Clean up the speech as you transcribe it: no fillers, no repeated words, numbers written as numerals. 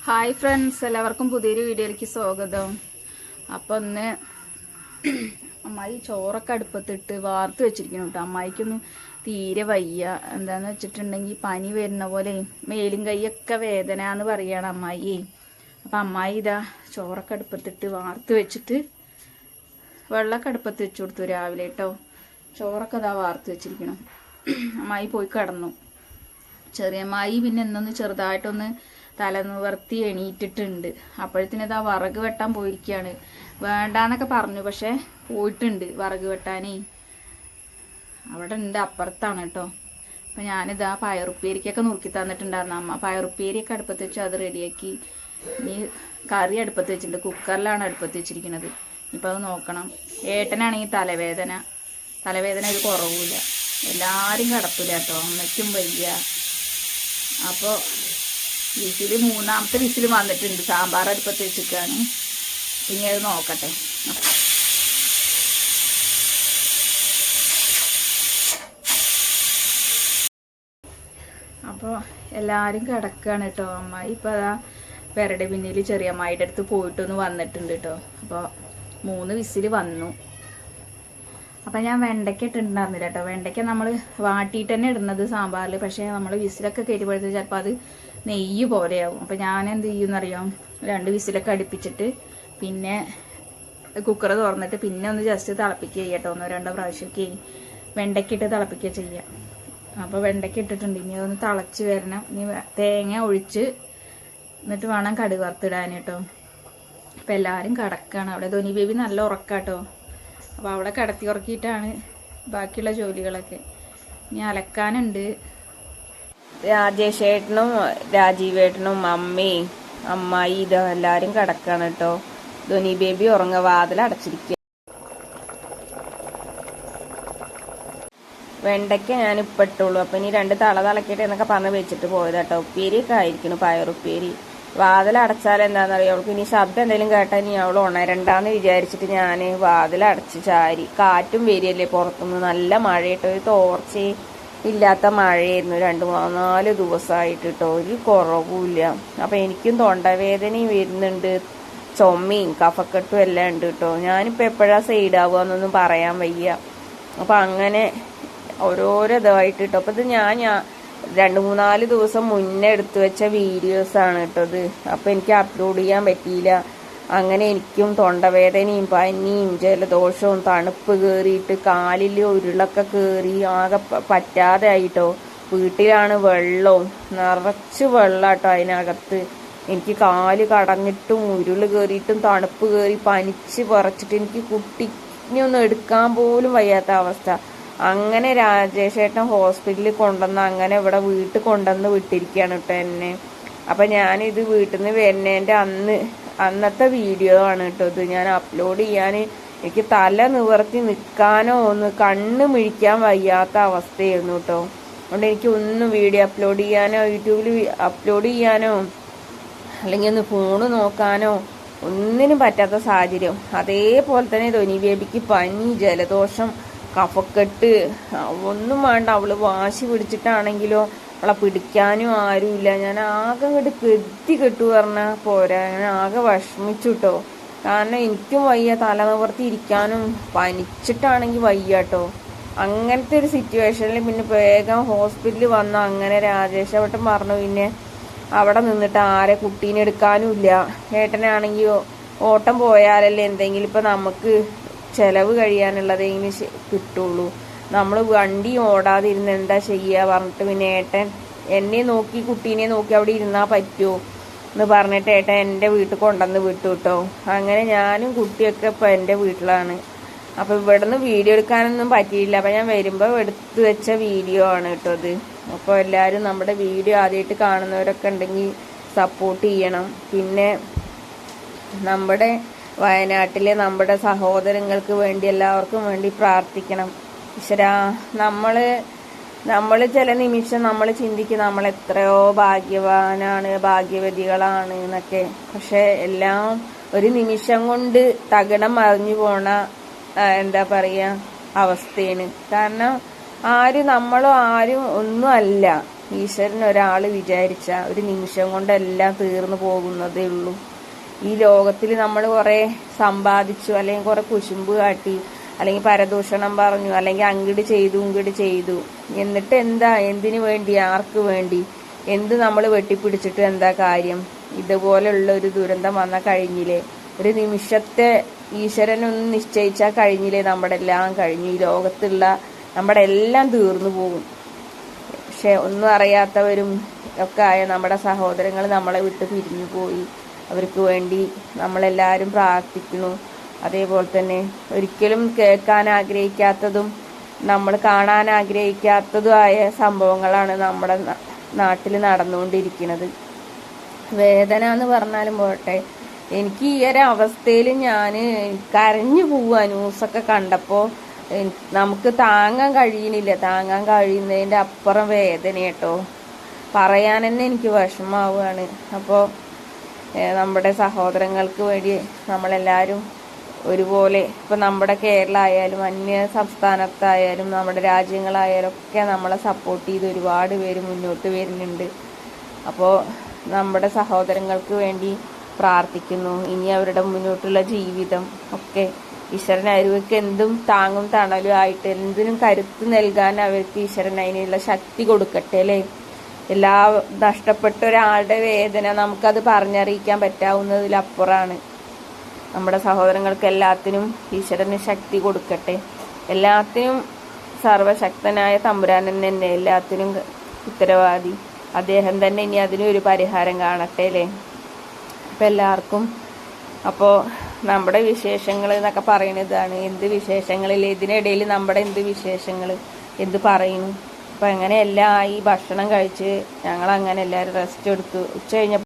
Hi friends, എല്ലാവർക്കും പുതിയൊരു വീഡിയോയിലേക്ക് സ്വാഗതം. അപ്പോൾ ഒന്ന് അമ്മായി ചോറൊക്കെ അടുപ്പത്തിട്ട് വാർത്ത് വെച്ചിരിക്കണം കേട്ടോ. അമ്മായിക്കൊന്നും തീരെ വയ്യ. എന്താണെന്ന് വെച്ചിട്ടുണ്ടെങ്കിൽ പനി വരുന്ന പോലെ മേലും കൈയൊക്കെ വേദന എന്ന് പറയുകയാണ് അമ്മായി. അപ്പം അമ്മായി ഇതാ ചോറൊക്കെ അടുപ്പത്തിട്ട് വാർത്ത് വെച്ചിട്ട് വെള്ളമൊക്കെ അടുപ്പത്ത് വെച്ച് കൊടുത്തു രാവിലെ കേട്ടോ. ചോറൊക്കെ ഇതാ വാർത്ത് വെച്ചിരിക്കണം. അമ്മായി പോയി കിടന്നു. ചെറിയമ്മായി പിന്നെ എന്നൊന്ന് ചെറുതായിട്ടൊന്ന് തലനിവർത്തി എണീറ്റിട്ടുണ്ട്. അപ്പോഴത്തേനത് ആ വിറക് വെട്ടാൻ പോയിരിക്കുകയാണ്. വേണ്ടാന്നൊക്കെ പറഞ്ഞു, പക്ഷെ പോയിട്ടുണ്ട് വിറക് വെട്ടാനേ. അവിടെ ഉണ്ട്, അപ്പുറത്താണ് കേട്ടോ. അപ്പം ഞാനിതാ പയറുപ്പേരിക്കൊക്കെ നുറുക്കി തന്നിട്ടുണ്ടായിരുന്നു അമ്മ. പയറുപ്പേരിയൊക്കെ അടുപ്പത്ത് വെച്ച് അത് റെഡിയാക്കി. ഇനി കറി അടുപ്പത്ത് വെച്ചിട്ടുണ്ട്, കുക്കറിലാണ് അടുപ്പത്ത് വെച്ചിരിക്കുന്നത്. ഇപ്പം അത് നോക്കണം. ഏട്ടനാണെങ്കിൽ തലവേദന ഒരു കുറവില്ല. എല്ലാവരും കിടപ്പില്ല കേട്ടോ, അമ്മയ്ക്കും വയ്യ. അപ്പോൾ മൂന്നാമത്തെ വിസിൽ വന്നിട്ടുണ്ട്. സാമ്പാർ അടുപ്പത്ത് വെച്ചിട്ടാണ്. ഇനി അത് നോക്കട്ടെ. അപ്പോൾ എല്ലാവരും കിടക്കുകയാണ് കേട്ടോ. അമ്മായി ഇപ്പോൾ അതാ പെരടെ പിന്നിൽ ചെറിയ അമ്മായിയുടെ അടുത്ത് പോയിട്ടൊന്ന് വന്നിട്ടുണ്ട് കേട്ടോ. അപ്പോൾ 3 വിസിൽ വന്നു. അപ്പം ഞാൻ വെണ്ടയ്ക്ക ഇട്ടിട്ടുണ്ടായിരുന്നില്ല കേട്ടോ. വെണ്ടയ്ക്ക നമ്മൾ വാട്ടിയിട്ട് തന്നെ ഇടുന്നത് സാമ്പാറിൽ. പക്ഷേ നമ്മൾ വിസിലൊക്കെ കയറ്റിപ്പോഴത്തേക്ക് ചിലപ്പോൾ അത് നെയ്യ് പോലെയാവും. അപ്പം ഞാൻ എന്ത് ചെയ്യുമെന്നറിയാം, 2 വിസിലൊക്കെ അടുപ്പിച്ചിട്ട് പിന്നെ കുക്കർ തുറന്നിട്ട് പിന്നെ ഒന്ന് ജസ്റ്റ് തിളപ്പിക്കുക കേട്ടോ. 1-2 പ്രാവശ്യമൊക്കെ വെണ്ടയ്ക്ക ഇട്ട് തിളപ്പിക്കുക ചെയ്യുക. അപ്പോൾ വെണ്ടയ്ക്ക ഇട്ടിട്ടുണ്ട്. ഇനി അതൊന്ന് തിളച്ച് വരണം. ഇനി തേങ്ങ ഒഴിച്ച് എന്നിട്ട് വേണം കടുക് വറുത്തിടാൻ കേട്ടോ. അപ്പം എല്ലാവരും കിടക്കുകയാണ്. അവിടെ ധോനി ബേബി നല്ല ഉറക്കാട്ടോ. അപ്പോൾ അവിടെ കിടത്തി ഉറക്കിയിട്ടാണ് ബാക്കിയുള്ള ജോലികളൊക്കെ. ഇനി അലക്കാനുണ്ട്. രാജേഷേട്ടനും രാജീവേട്ടനും അമ്മയും അമ്മായി ഇതോ എല്ലാവരും കിടക്കാണ് കേട്ടോ. ധോനി ബേബി ഉറങ്ങ, വാതിൽ അടച്ചിരിക്കുക. വെണ്ടയ്ക്ക ഞാനിപ്പോൾ ഇട്ടുള്ളൂ. അപ്പം ഇനി 2 തിളക്കിയിട്ട് എന്നൊക്കെ പറഞ്ഞ് വെച്ചിട്ട് പോയത് കേട്ടോ. ഉപ്പേരിയൊക്കെ ആയിരിക്കണം, പയറുപ്പേരി. വാതിലടച്ചാൽ എന്താണെന്നറിയാം, അവൾക്ക് ഇനി ശബ്ദം എന്തെങ്കിലും കേട്ടാൽ ഇനി അവൾ ഉണരണ്ടാന്ന് വിചാരിച്ചിട്ട് ഞാൻ വാതിലടച്ച് ചാരി. കാറ്റും വരികയല്ലേ പുറത്തുനിന്ന്. നല്ല മഴയിട്ട്, ഒരു തോർച്ചയും ഇല്ലാത്ത മഴയായിരുന്നു 2-4 ദിവസമായിട്ട് കേട്ടോ. ഒരു കുറവുമില്ല. അപ്പം എനിക്കും തൊണ്ടവേദനയും വരുന്നുണ്ട്, ചുമയും കഫക്കെട്ടും എല്ലാം ഉണ്ട് കേട്ടോ. ഞാനിപ്പോൾ എപ്പോഴാണ് സൈഡാവുക എന്നൊന്നും പറയാൻ വയ്യ. അപ്പം അങ്ങനെ ഓരോരോ ഇതായിട്ട് കേട്ടോ. അപ്പം ഇത് ഞാൻ 2-3-4 ദിവസം മുന്നേ എടുത്തു വെച്ച വീഡിയോസാണ് കേട്ടത്. അപ്പം എനിക്ക് അപ്ലോഡ് ചെയ്യാൻ പറ്റിയില്ല. അങ്ങനെ എനിക്കും തൊണ്ടവേദനയും പനിയും ജലദോഷവും തണുപ്പ് കയറിയിട്ട് കാലിൽ ഉരുളൊക്കെ കയറി ആകെ പറ്റാതെ ആയിട്ടോ. വീട്ടിലാണ് വെള്ളവും നിറച്ച് വെള്ളാട്ടോ അതിനകത്ത്. എനിക്ക് കാല് കടഞ്ഞിട്ടും ഉരുള് കയറിയിട്ടും തണുപ്പ് കയറി പനിച്ച് പറിച്ചിട്ട് എനിക്ക് കുട്ടിനെയൊന്നും എടുക്കാൻ പോലും വയ്യാത്ത അവസ്ഥ. അങ്ങനെ രാജേഷേട്ടൻ ഹോസ്പിറ്റലിൽ കൊണ്ടുവന്ന് അങ്ങനെ ഇവിടെ വീട്ടിൽ കൊണ്ടുവന്ന് വിട്ടിരിക്കുകയാണ് കേട്ടോ എന്നെ. അപ്പം ഞാനിത് വീട്ടിൽ നിന്ന് വരുന്നതിൻ്റെ അന്നത്തെ വീഡിയോ ആണ് കേട്ടോ ഇത്. ഞാൻ അപ്ലോഡ് ചെയ്യാൻ എനിക്ക് തല നിവർത്തി നിൽക്കാനോ ഒന്ന് കണ്ണ് മിഴിക്കാൻ വയ്യാത്ത അവസ്ഥയായിരുന്നു കേട്ടോ. അതുകൊണ്ട് എനിക്ക് ഒന്നും വീഡിയോ അപ്ലോഡ് ചെയ്യാനോ യൂട്യൂബിൽ അപ്ലോഡ് ചെയ്യാനോ അല്ലെങ്കിൽ ഒന്ന് ഫോണ് നോക്കാനോ ഒന്നിനും പറ്റാത്ത സാഹചര്യം. അതേപോലെ തന്നെ ധോനി ബേബിക്ക് പനി, ജലദോഷം, കഫക്കെട്ട് ഒന്നും വേണ്ട. അവള് വാശി പിടിച്ചിട്ടാണെങ്കിലോ അവളെ പിടിക്കാനും ആരുമില്ല. ഞാൻ ആകെ കെട്ടി കെട്ടു പറഞ്ഞാൽ പോരാ. ഞാൻ ആകെ വിഷമിച്ചു കേട്ടോ. കാരണം എനിക്കും വയ്യ, തല നിവർത്തി ഇരിക്കാനും പനിച്ചിട്ടാണെങ്കിൽ വയ്യ കേട്ടോ. അങ്ങനത്തെ ഒരു സിറ്റുവേഷനിൽ പിന്നെ വേഗം ഹോസ്പിറ്റലിൽ വന്നു. അങ്ങനെ രാജേഷേട്ടൻ പറഞ്ഞു പിന്നെ അവിടെ നിന്നിട്ട് ആരെ കുട്ടീനെ എടുക്കാനും ഇല്ല. ഏട്ടനാണെങ്കിൽ ഓട്ടം പോയാലല്ലേ എന്തെങ്കിലും ഇപ്പം നമുക്ക് ചിലവ് കഴിയാനുള്ളതെങ്കിലും കിട്ടുള്ളൂ. നമ്മൾ വണ്ടി ഓടാതിരുന്ന് എന്താ ചെയ്യുക പറഞ്ഞിട്ട് പിന്നെ ഏട്ടൻ എന്നെ നോക്കി കുട്ടീനെ നോക്കി അവിടെ ഇരുന്നാൽ പറ്റുമോ എന്ന് പറഞ്ഞിട്ട് ഏട്ടൻ എൻ്റെ വീട്ടിൽ കൊണ്ടുവന്ന് വിട്ടു കേട്ടോ. അങ്ങനെ ഞാനും കുട്ടിയൊക്കെ ഇപ്പോൾ എൻ്റെ വീട്ടിലാണ്. അപ്പോൾ ഇവിടെ നിന്ന് വീഡിയോ എടുക്കാനൊന്നും പറ്റിയില്ല. അപ്പം ഞാൻ വരുമ്പോൾ എടുത്തു വെച്ച വീഡിയോ ആണ് കേട്ടോ ഇത്. അപ്പോൾ എല്ലാവരും നമ്മുടെ വീഡിയോ ആദ്യമായിട്ട് കാണുന്നവരൊക്കെ ഉണ്ടെങ്കിൽ സപ്പോർട്ട് ചെയ്യണം. പിന്നെ നമ്മുടെ വയനാട്ടിലെ നമ്മുടെ സഹോദരങ്ങൾക്ക് വേണ്ടി എല്ലാവർക്കും വേണ്ടി പ്രാർത്ഥിക്കണം. ഈശ്വരാ, നമ്മൾ ചില നിമിഷം നമ്മൾ ചിന്തിക്കും നമ്മൾ എത്രയോ ഭാഗ്യവതികളാണ് എന്നൊക്കെ. പക്ഷെ എല്ലാം ഒരു നിമിഷം കൊണ്ട് തകിടം മറിഞ്ഞു പോണ എന്താ പറയുക അവസ്ഥയാണ്. കാരണം ആരും ഒന്നും അല്ല. ഈശ്വരൻ ഒരാൾ വിചാരിച്ച ഒരു നിമിഷം കൊണ്ടെല്ലാം തീർന്നു പോകുന്നതേ ഉള്ളൂ. ഈ ലോകത്തിൽ നമ്മൾ കുറെ സമ്പാദിച്ചു, അല്ലെങ്കിൽ കുറെ കുശുമ്പ് കാട്ടി, അല്ലെങ്കിൽ പരദൂഷണം പറഞ്ഞു, അല്ലെങ്കിൽ അങ്ങട് ചെയ്തു ഇങ്ങട് ചെയ്തു, എന്നിട്ട് എന്താ, എന്തിനു വേണ്ടി, ആർക്ക് വേണ്ടി, എന്ത് നമ്മൾ വെട്ടിപ്പിടിച്ചിട്ട് എന്താ കാര്യം? ഇതുപോലുള്ള ഒരു ദുരന്തം വന്നാൽ കഴിഞ്ഞില്ലേ? ഒരു നിമിഷത്തെ ഈശ്വരനൊന്ന് നിശ്ചയിച്ചാൽ കഴിഞ്ഞില്ലേ? നമ്മുടെ എല്ലാം കഴിഞ്ഞു. ഈ ലോകത്തുള്ള നമ്മുടെ എല്ലാം തീർന്നു പോകും. പക്ഷെ ഒന്നും അറിയാത്തവരും ഒക്കെ ആയ നമ്മുടെ സഹോദരങ്ങൾ നമ്മളെ വിട്ട് പിരിഞ്ഞു പോയി. അവർക്ക് വേണ്ടി നമ്മളെല്ലാവരും പ്രാർത്ഥിക്കുന്നു. അതേപോലെ തന്നെ ഒരിക്കലും കേൾക്കാൻ ആഗ്രഹിക്കാത്തതും നമ്മൾ കാണാൻ ആഗ്രഹിക്കാത്തതുമായ സംഭവങ്ങളാണ് നമ്മുടെ നാട്ടിൽ നടന്നുകൊണ്ടിരിക്കുന്നത്. വേദന എന്ന് പറഞ്ഞാലും പോട്ടെ, എനിക്ക് ഈ ഒരു അവസ്ഥയിൽ ഞാൻ കരഞ്ഞു പോവുക. ന്യൂസൊക്കെ കണ്ടപ്പോൾ നമുക്ക് താങ്ങാൻ കഴിയണില്ല. താങ്ങാൻ കഴിയുന്നതിൻ്റെ അപ്പുറം വേദന കേട്ടോ. പറയാൻ തന്നെ എനിക്ക് വിഷമാവുകയാണ്. അപ്പോൾ നമ്മുടെ സഹോദരങ്ങൾക്ക് വേണ്ടി നമ്മളെല്ലാവരും ഒരുപോലെ, ഇപ്പം നമ്മുടെ കേരളം ആയാലും അന്യ സംസ്ഥാനത്തായാലും നമ്മുടെ രാജ്യങ്ങളായാലും ഒക്കെ നമ്മളെ സപ്പോർട്ട് ചെയ്ത് ഒരുപാട് പേര് മുന്നോട്ട് വരുന്നുണ്ട്. അപ്പോൾ നമ്മുടെ സഹോദരങ്ങൾക്ക് വേണ്ടി പ്രാർത്ഥിക്കുന്നു. ഇനി അവരുടെ മുന്നോട്ടുള്ള ജീവിതം ഒക്കെ ഈശ്വരൻ അവർക്ക് എന്തും താങ്ങും തണലും ആയിട്ട് എന്തിനും കരുത്ത് നൽകാൻ അവർക്ക് ഈശ്വരൻ അതിനുള്ള ശക്തി കൊടുക്കട്ടെ അല്ലേ. എല്ലാ നഷ്ടപ്പെട്ട ഒരാളുടെ വേദന നമുക്കത് പറഞ്ഞറിയിക്കാൻ പറ്റാവുന്നതിലപ്പുറമാണ്. നമ്മുടെ സഹോദരങ്ങൾക്ക് എല്ലാത്തിനും ഈശ്വരന് ശക്തി കൊടുക്കട്ടെ. എല്ലാത്തിനും സർവശക്തനായ തമ്പുരാനൻ തന്നെ എല്ലാത്തിനും ഉത്തരവാദി. അദ്ദേഹം തന്നെ ഇനി അതിനൊരു പരിഹാരം കാണട്ടെ അല്ലേ. അപ്പം എല്ലാവർക്കും, അപ്പോൾ നമ്മുടെ വിശേഷങ്ങൾ എന്നൊക്കെ പറയുന്നതാണ്. എന്ത് വിശേഷങ്ങളിൽ ഇതിനിടയിൽ നമ്മുടെ എന്ത് വിശേഷങ്ങൾ എന്ത് പറയുന്നു. അപ്പം അങ്ങനെ എല്ലാം ആയി ഭക്ഷണം കഴിച്ച് ഞങ്ങളങ്ങനെ എല്ലാവരും റെസ്റ്റ് എടുത്തു. ഉച്ച കഴിഞ്ഞപ്പോൾ